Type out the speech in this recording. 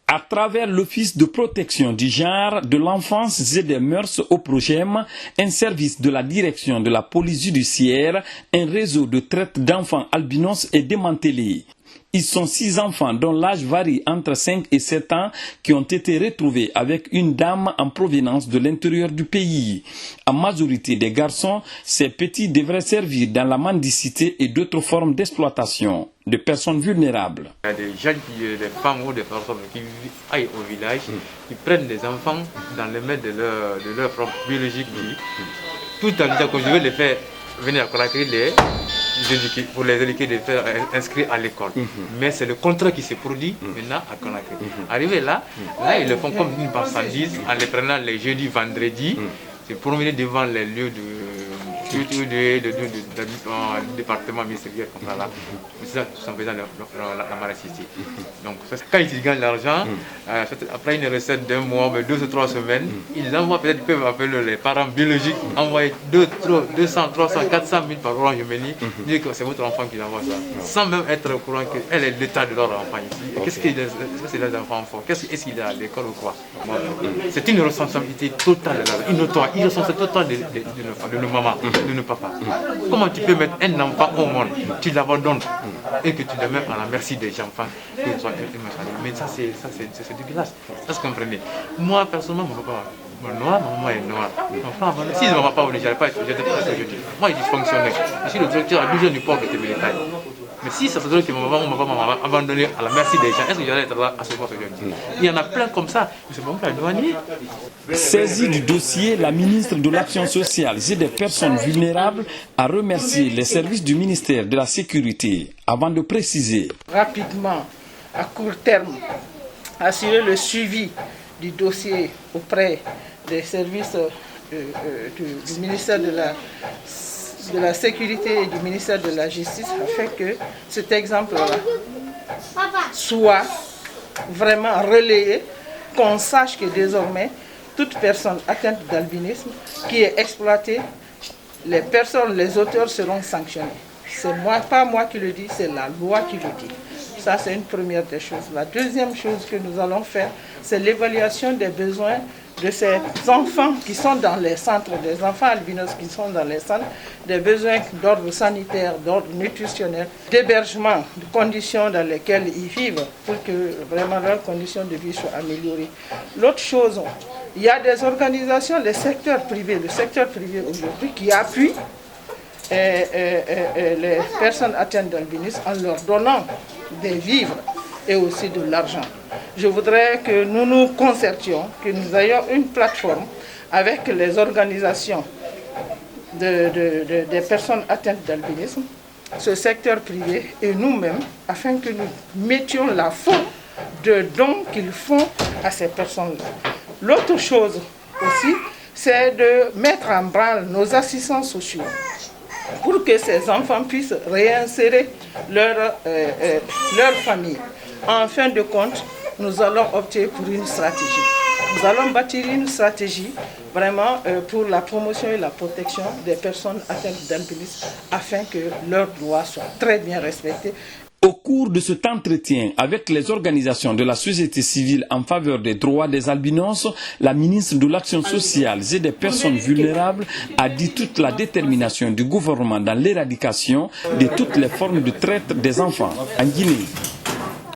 À travers l'Office de protection du genre, de l'enfance et des mœurs au Progem, un service de la direction de la police judiciaire, un réseau de traite d'enfants albinos est démantelé. Ils sont 6 enfants dont l'âge varie entre 5 et 7 ans qui ont été retrouvés avec une dame en provenance de l'intérieur du pays. En majorité des garçons, ces petits devraient servir dans la mendicité et d'autres formes d'exploitation de personnes vulnérables. Il y a des gens, des femmes ou des personnes qui aillent au village, qui prennent des enfants dans les mains de leur propre biologique, tout en disant que je vais les faire venir à Conakry, pour les éduquer, de faire inscrire à l'école. Mais c'est le contrat qui se produit maintenant à Conakry. Arrivé là, ils le font comme une marchandise en les prenant les jeudis, vendredis, se promener devant les lieux du département ministériel comme ça là. C'est ça, tout simplement la maraîchage. Donc quand ils gagnent l'argent, après une recette d'un mois, 2 ou 3 semaines, ils envoient peut-être, ils peuvent appeler les parents biologiques, envoyer 200, 300, 400 000 par Orange Money, dire que c'est votre enfant qui envoie ça, sans même être au courant qu'elle est l'état de leur enfant ici. Qu'est-ce que les enfants font? Est-ce qu'il est à l'école ou quoi? C'est une responsabilité totale, une responsabilité totale de nos mamans, de nos papas. Comment tu peux mettre un enfant au monde, tu l'abandonnes et que tu le mets à la merci des enfants? Mais ça c'est dégueulasse, ça se comprenez. Moi personnellement, mon papa, noir, ma maman est noire. Si je ne m'avais pas obligé, je n'allais pas être aujourd'hui. Moi, il dysfonctionnait. Je suis le directeur adjoint du port de Tébélétaï. Mais si ça se trouve que mon papa m'a abandonné à la merci des gens, est-ce que j'allais être là à ce moment aujourd'hui? Il y en a plein comme ça, mais c'est bon pas douanier. Saisie du dossier, la ministre de l'Action sociale et des personnes vulnérables a remercié les services du ministère de la Sécurité avant de préciser. Rapidement, à court terme, assurer le suivi du dossier auprès des services du ministère de la Sécurité et du ministère de la Justice afin que cet exemple-là soit vraiment relayé, qu'on sache que désormais, toute personne atteinte d'albinisme qui est exploitée, les auteurs seront sanctionnés. C'est pas moi qui le dis, c'est la loi qui le dit. Ça, c'est une première des choses. La deuxième chose que nous allons faire, c'est l'évaluation des besoins de ces enfants qui sont dans les centres, des enfants albinos qui sont dans les centres, des besoins d'ordre sanitaire, d'ordre nutritionnel, d'hébergement, de conditions dans lesquelles ils vivent pour que vraiment leurs conditions de vie soient améliorées. L'autre chose, il y a des organisations, le secteur privé aujourd'hui qui appuie les personnes atteintes d'albinisme en leur donnant des vivres et aussi de l'argent. Je voudrais que nous nous concertions, que nous ayons une plateforme avec les organisations des personnes atteintes d'albinisme, ce secteur privé et nous-mêmes, afin que nous mettions la forme de dons qu'ils font à ces personnes-là. L'autre chose aussi, c'est de mettre en branle nos assistants sociaux pour que ces enfants puissent réinsérer leur famille. En fin de compte, nous allons opter pour une stratégie. Nous allons bâtir une stratégie vraiment pour la promotion et la protection des personnes atteintes d'albinisme afin que leurs droits soient très bien respectés. Au cours de cet entretien avec les organisations de la société civile en faveur des droits des albinos, la ministre de l'Action sociale et des personnes vulnérables a dit toute la détermination du gouvernement dans l'éradication de toutes les formes de traite des enfants en Guinée.